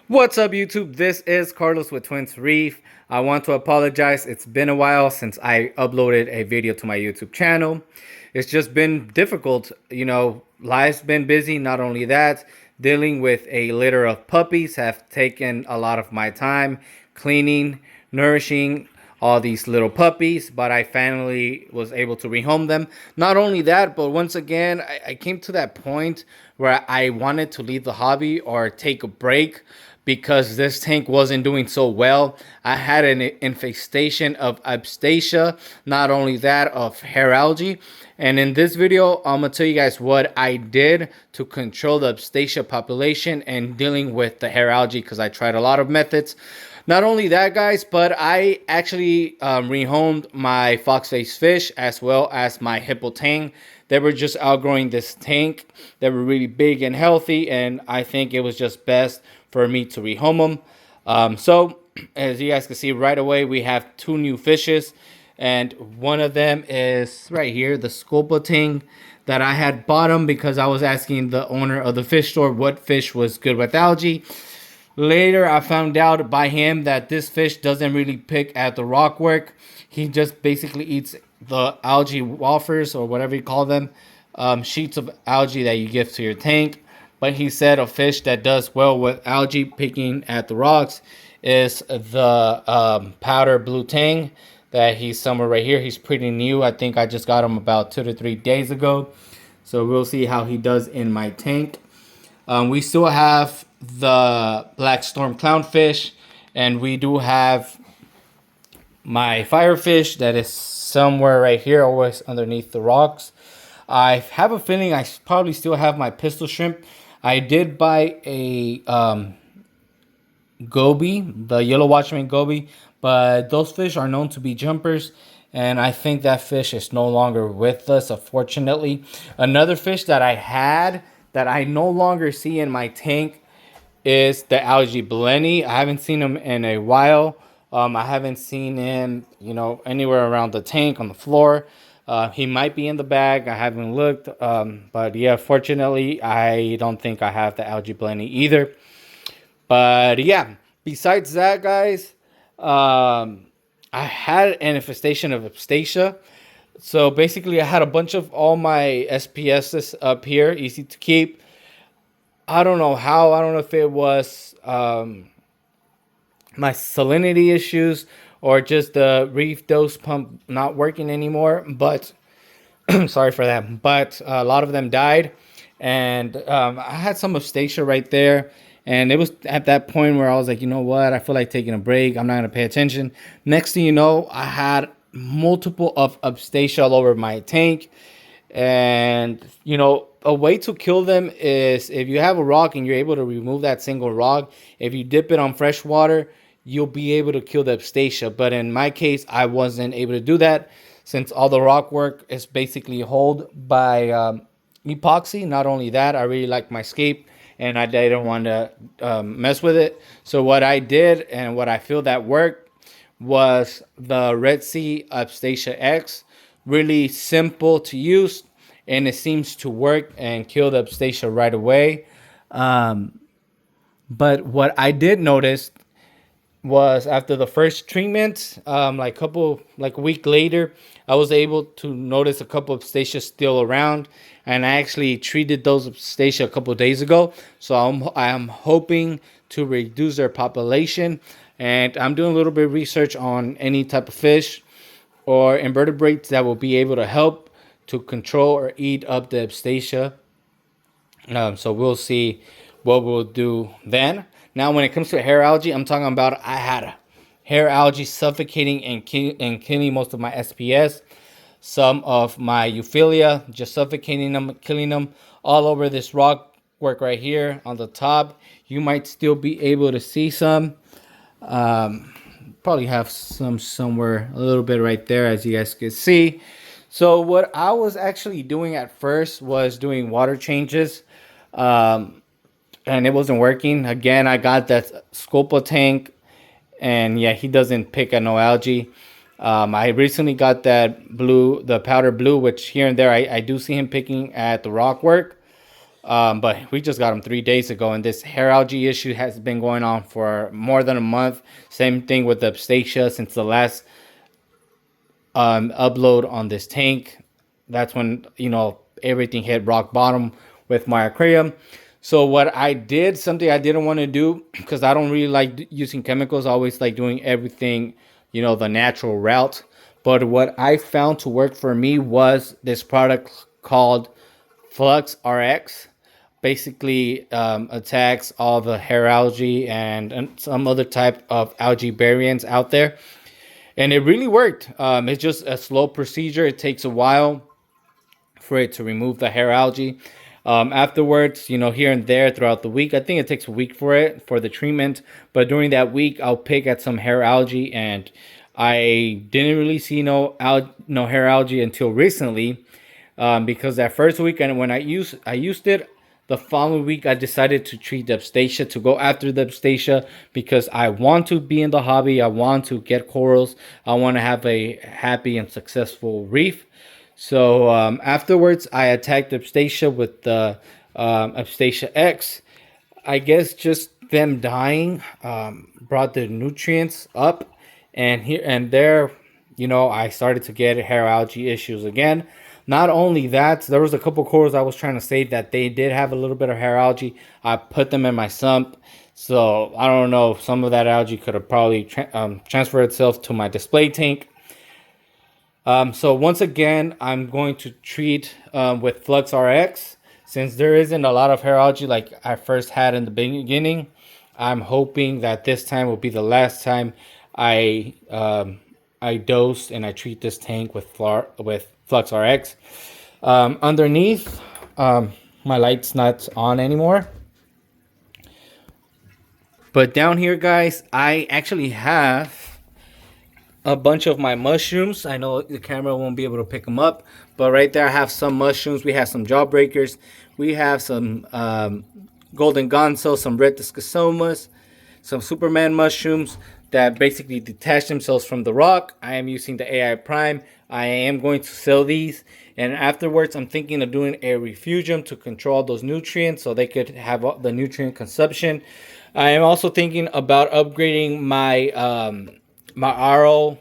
What's up, YouTube? This is Carlos with Twins Reef. I want to apologize. It's been a while since I uploaded a video to my YouTube channel. It's just been difficult. Life's been busy. Not only that, dealing with a litter of puppies have taken a lot of my time cleaning, nourishing all these little puppies, but I finally was able to rehome them. Not only that, but once again, I came to that point where I wanted to leave the hobby or take a break because this tank wasn't doing so well. I had an infestation of Aipstasia, not only that, of hair algae. And in this video, I'm gonna tell you guys what I did to control the Aipstasia population and dealing with the hair algae, because I tried a lot of methods. Not only that, guys, but I actually rehomed my fox-faced fish as well as my hippo tang. They were just outgrowing this tank. They were really big and healthy, and I think it was just best for me to rehome them. So, as you guys can see right away, we have two new fishes, and one of them is right here, the sculpa tang that I had bought them because I was asking the owner of the fish store what fish was good with algae. Later, I found out by him that this fish doesn't really pick at the rock work. He just basically eats the algae wafers, or whatever you call them, sheets of algae that you give to your tank. But he said a fish that does well with algae picking at the rocks is the powder blue tang that he's somewhere right here. He's pretty new. I think I just got him about 2 to 3 days ago. So we'll see how he does in my tank. We still have the black storm clownfish, and we do have my firefish that is somewhere right here, always underneath the rocks. I have a feeling I probably still have my pistol shrimp. I did buy a goby, the yellow watchman goby, but those fish are known to be jumpers, and I think that fish is no longer with us, unfortunately. Another fish that I had that I no longer see in my tank is the algae blenny. I haven't seen him in a while. I haven't seen him, anywhere around the tank, on the floor. He might be in the bag. I haven't looked. But yeah, fortunately, I don't think I have the algae blenny either. But yeah, besides that, guys, I had an infestation of Aipstasia. So basically, I had a bunch of all my SPSs up here, easy to keep. I don't know how. I don't know if it was my salinity issues or just the Reef dose pump not working anymore. But sorry for that. But a lot of them died, and I had some Aipstasia right there. And it was at that point where I was like, you know what? I feel like taking a break. I'm not going to pay attention. Next thing you know, I had multiple of Aipstasia all over my tank. And, a way to kill them is if you have a rock and you're able to remove that single rock, if you dip it on fresh water, you'll be able to kill the Aipstasia. But in my case, I wasn't able to do that since all the rock work is basically held by epoxy. Not only that, I really like my scape, and I didn't want to mess with it. So what I did, and what I feel that worked, was the Red Sea Aipstasia X. Really simple to use, and it seems to work and kill the Aipstasia right away. But what I did notice was after the first treatment, like a week later, I was able to notice a couple of Aipstasia still around, and I actually treated those Aipstasia a couple of days ago. So I'm hoping to reduce their population, and I'm doing a little bit of research on any type of fish or invertebrates that will be able to help to control or eat up the Aipstasia. So we'll see what we'll do then. Now, when it comes to hair algae, I'm talking about I had hair algae suffocating and killing most of my SPS. Some of my Euphilia, just suffocating them, killing them all over this rock work right here on the top. You might still be able to see some. Probably have some somewhere a little bit right there, as you guys can see. So what I was actually doing at first was doing water changes. And it wasn't working. Again, I got that sculpa tank, and yeah, he doesn't pick at no algae. I recently got that blue, the powder blue, which here and there I do see him picking at the rock work. But we just got them 3 days ago, and this hair algae issue has been going on for more than a month. Same thing with the Aipstasia since the last upload on this tank. That's when, everything hit rock bottom with my aquarium. So what I did, something I didn't want to do, because I don't really like using chemicals. I always like doing everything, the natural route. But what I found to work for me was this product called Flux RX. Basically, attacks all the hair algae and some other type of algae variants out there, and it really worked. It's just a slow procedure. It takes a while for it to remove the hair algae. Afterwards, here and there throughout the week, I think it takes a week for the treatment. But during that week, I'll pick at some hair algae, and I didn't really see no hair algae until recently, because that first week and when I used it. The following week, I decided to treat the Aipstasia, to go after the Aipstasia, because I want to be in the hobby. I want to get corals. I want to have a happy and successful reef. So afterwards, I attacked the Aipstasia with the Aipstasia X. I guess just them dying brought the nutrients up, and here and there, I started to get hair algae issues again. Not only that, there was a couple corals I was trying to save that they did have a little bit of hair algae. I put them in my sump, so I don't know. Some of that algae could have probably transferred itself to my display tank. So once again, I'm going to treat with Flux RX. Since there isn't a lot of hair algae like I first had in the beginning, I'm hoping that this time will be the last time I dose and I treat this tank with Flux RX. Underneath, my light's not on anymore. But down here, guys, I actually have a bunch of my mushrooms. I know the camera won't be able to pick them up, but right there I have some mushrooms. We have some jawbreakers. We have some golden gonzo, some red discosomas, some Superman mushrooms that basically detach themselves from the rock. I am using the AI Prime. I am going to sell these, and afterwards I'm thinking of doing a refugium to control those nutrients so they could have the nutrient consumption. I am also thinking about upgrading my my RO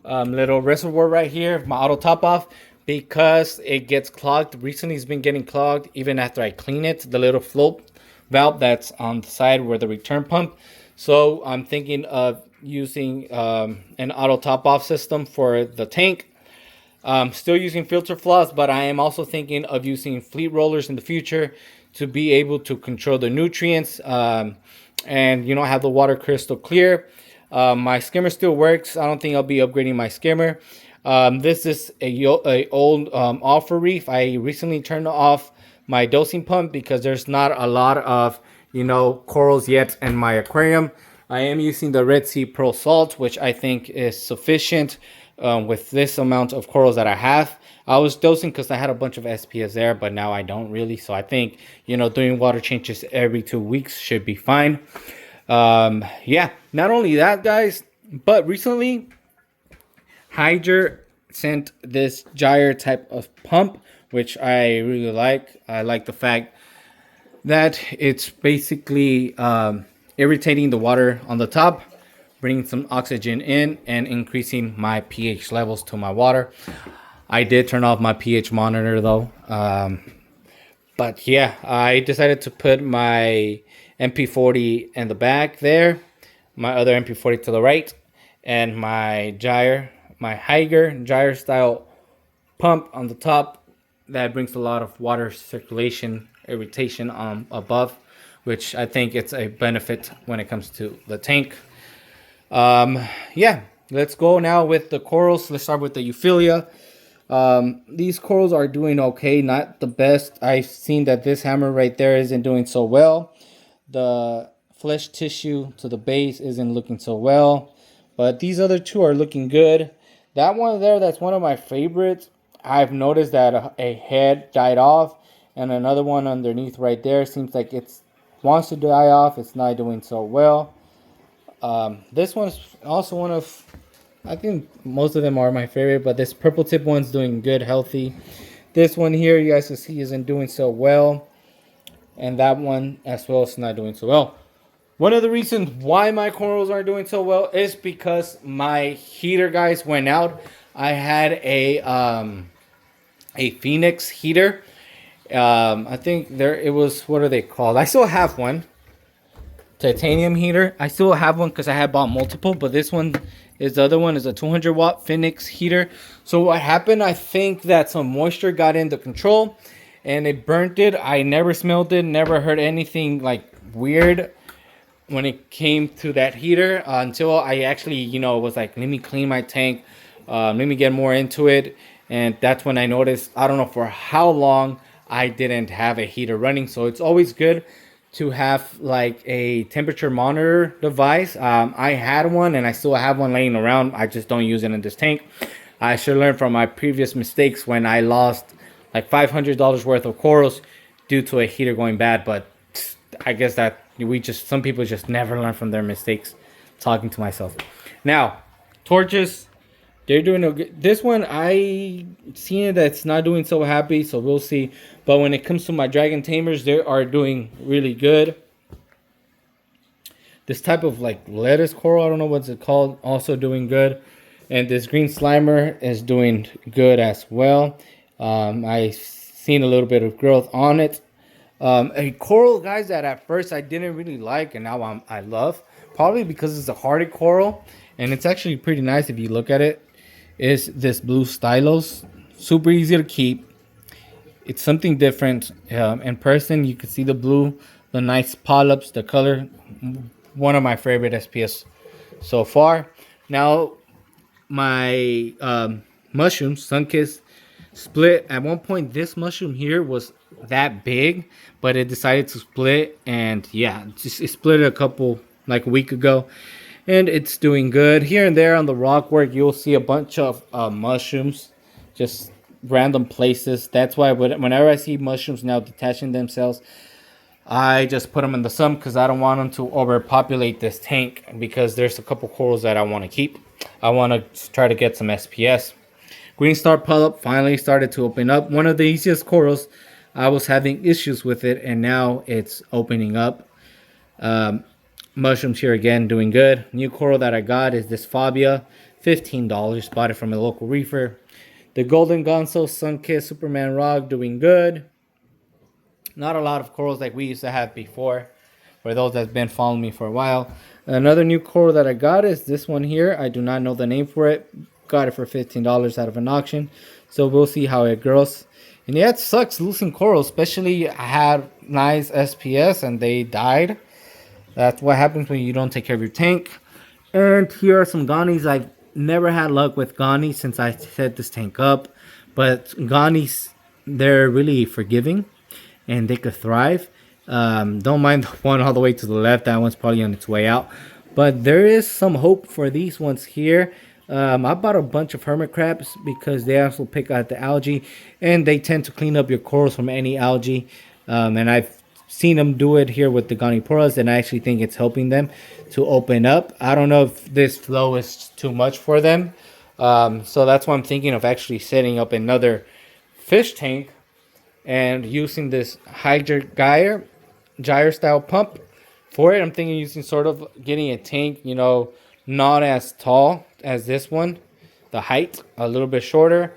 little reservoir right here, my auto top off, because it gets clogged. Recently it's been getting clogged even after I clean it, the little float valve that's on the side where the return pump. So I'm thinking of using an auto top off system for the tank. Still using filter floss, but I am also thinking of using fleet rollers in the future to be able to control the nutrients and have the water crystal clear. My skimmer still works. I don't think I'll be upgrading my skimmer. This is a old offer reef. I recently turned off my dosing pump because there's not a lot of corals yet in my aquarium. I am using the Red Sea Pro Salt, which I think is sufficient with this amount of corals that I have. I was dosing because I had a bunch of SPS there, but now I don't really. So I think, doing water changes every 2 weeks should be fine. Yeah, not only that, guys, but recently Hygger sent this gyre type of pump, which I really like. I like the fact that it's basically irritating the water on the top, bringing some oxygen in and increasing my pH levels to my water. I did turn off my pH monitor though. But yeah, I decided to put my MP40 in the back there, my other MP40 to the right, and my gyre, my hygger gyre style pump on the top that brings a lot of water circulation, irritation above, which I think it's a benefit when it comes to the tank. Yeah, let's go now with the corals. Let's start with the Euphilia. These corals are doing okay, not the best. I've seen that this hammer right there isn't doing so well. The flesh tissue to the base isn't looking so well, but these other two are looking good. That one there, that's one of my favorites. I've noticed that a head died off, and another one underneath right there seems like it wants to die off. It's not doing so well. This one's also one of, I think most of them are my favorite, but this purple tip one's doing good, healthy. This one here, you guys can see, isn't doing so well. and that one as well is not doing so well. One of the reasons why my corals aren't doing so well is because my heater guys went out. I had a Phoenix heater. I think there it was. What are they called? I still have one. Titanium heater. I still have one because I had bought multiple, but this one is the other one is a 200 watt Phoenix heater. So what happened? I think that some moisture got into control, and it burnt it. I never smelled it. Never heard anything like weird when it came to that heater until I actually, was like, let me clean my tank, let me get more into it, and that's when I noticed. I don't know for how long I didn't have a heater running, so it's always good to have like a temperature monitor device. I had one and I still have one laying around. I just don't use it in this tank. I should learn from my previous mistakes when I lost like $500 worth of corals due to a heater going bad. But I guess that some people just never learn from their mistakes. Talking to myself. Now, torches, they're doing okay. This one, I seen that it's not doing so happy, so we'll see. But when it comes to my dragon tamers, they are doing really good. This type of like lettuce coral, I don't know what's it called, also doing good. And this green slimer is doing good as well. I seen a little bit of growth on it. A coral, guys, that at first I didn't really like, and now I love, probably because it's a hardy coral, and it's actually pretty nice if you look at it, is this blue stylos. Super easy to keep. It's something different. In person, you can see the blue, the nice polyps, the color. One of my favorite SPS so far. Now, my mushrooms, Sunkist, split. At one point, this mushroom here was that big, but it decided to split, and yeah, it split a couple, like a week ago, and it's doing good. Here and there on the rock work, you'll see a bunch of mushrooms, just random places. That's why whenever I see mushrooms now detaching themselves, I just put them in the sun because I don't want them to overpopulate this tank, because there's a couple corals that I want to keep. I want to try to get some SPS. Green star polyp finally started to open up. One of the easiest corals. I was having issues with it, and now it's opening up. Mushrooms here again doing good. New coral that I got is this Fabia, $15. Bought it from a local reefer. The golden gonzo Sunkist Superman rock doing good. Not a lot of corals like we used to have before, for those that's been following me for a while. Another new coral that I got is this one here. I do not know the name for it. Got it for $15 out of an auction, so we'll see how it grows. And yeah, it sucks losing corals, especially I had nice SPS and they died. That's what happens when you don't take care of your tank. And here are some Ghanies. I've never had luck with Ghanies since I set this tank up. But Ghanies, they're really forgiving and they could thrive. Don't mind the one all the way to the left. That one's probably on its way out. But there is some hope for these ones here. I bought a bunch of hermit crabs because they also pick out the algae, and they tend to clean up your corals from any algae. And I've seen them do it here with the Goniporas, and I actually think it's helping them to open up. I don't know if this flow is too much for them. So that's why I'm thinking of actually setting up another fish tank and using this hygger gyre style pump for it. I'm thinking using sort of getting a tank, not as tall as this one, the height a little bit shorter.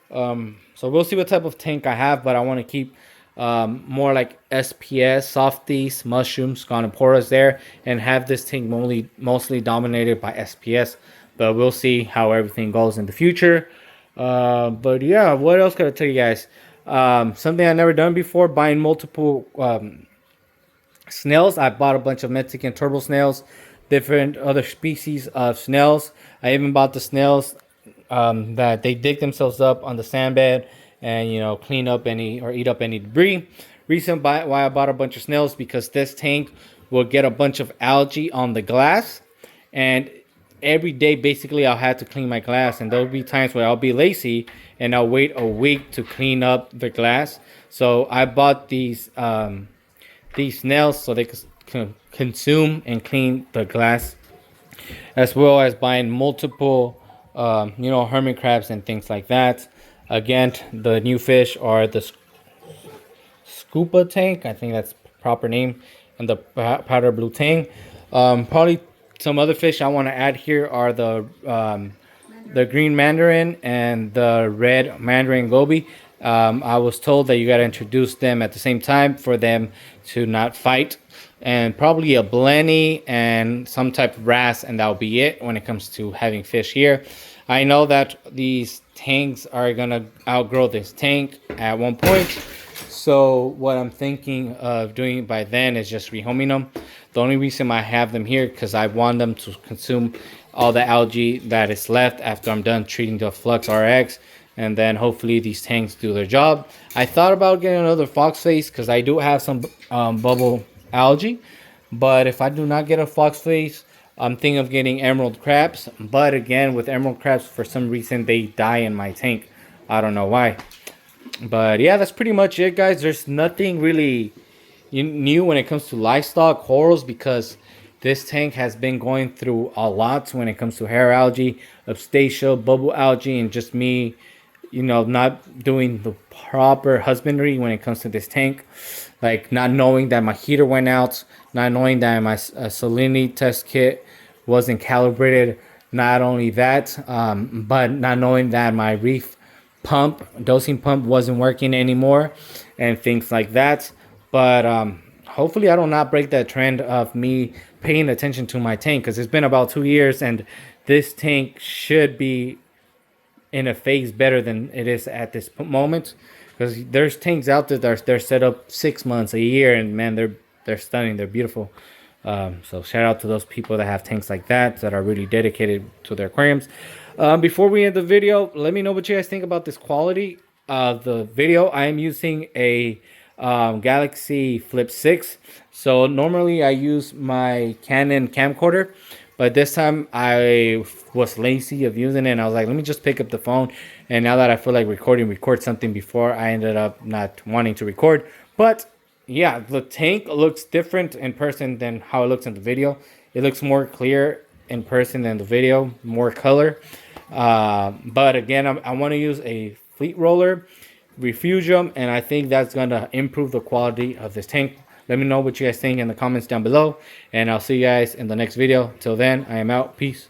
So we'll see what type of tank I have, but I want to keep more like SPS, softies, mushrooms, Goniporas there, and have this tank mostly dominated by SPS. But we'll see how everything goes in the future. But yeah, what else can I tell you guys? Something I've never done before, buying multiple snails. I bought a bunch of Mexican turtle snails, different other species of snails. I even bought the snails that they dig themselves up on the sand bed and clean up or eat up any debris. Reason why I bought a bunch of snails, because this tank will get a bunch of algae on the glass, and every day basically I'll have to clean my glass, and there'll be times where I'll be lazy and I'll wait a week to clean up the glass. So I bought these snails so they can consume and clean the glass, as well as buying multiple hermit crabs and things like that. Again, the new fish are the scuba tank. I think that's proper name, and the powder blue tang. Probably some other fish I want to add here are the green mandarin and the red mandarin goby. I was told that you got to introduce them at the same time for them to not fight, and probably a blenny and some type of wrasse, and that'll be it when it comes to having fish here. I know that these tanks are gonna outgrow this tank at one point, so what I'm thinking of doing by then is just rehoming them. The only reason I have them here because I want them to consume all the algae that is left after I'm done treating the Flux RX, and then hopefully these tanks do their job. I thought about getting another fox face because I do have some bubble algae, but if I do not get a fox face, I'm thinking of getting emerald crabs. But again, with emerald crabs, for some reason they die in my tank. I don't know why. But yeah, that's pretty much it, guys. There's nothing really new when it comes to livestock corals because this tank has been going through a lot when it comes to hair algae, Aipstasia, bubble algae, and just me, not doing the proper husbandry when it comes to this tank. Like not knowing that my heater went out, not knowing that my salinity test kit wasn't calibrated. Not only that, but not knowing that my Reef dosing pump wasn't working anymore and things like that. But hopefully I do not break that trend of me paying attention to my tank because it's been about 2 years and this tank should be in a phase better than it is at this moment, because there's tanks out there that they're set up 6 months, a year, and man, they're stunning, they're beautiful. So shout out to those people that have tanks like that are really dedicated to their aquariums. Before we end the video, let me know what you guys think about this quality of the video. I am using a Galaxy Flip 6. So normally I use my Canon camcorder, but this time I was lazy of using it and I was like, let me just pick up the phone. And now that I feel like record something before, I ended up not wanting to record. But yeah, the tank looks different in person than how it looks in the video. It looks more clear in person than the video, more color. But again, I want to use a fleet roller, refugium, and I think that's going to improve the quality of this tank. Let me know what you guys think in the comments down below, and I'll see you guys in the next video. Till then, I am out. Peace.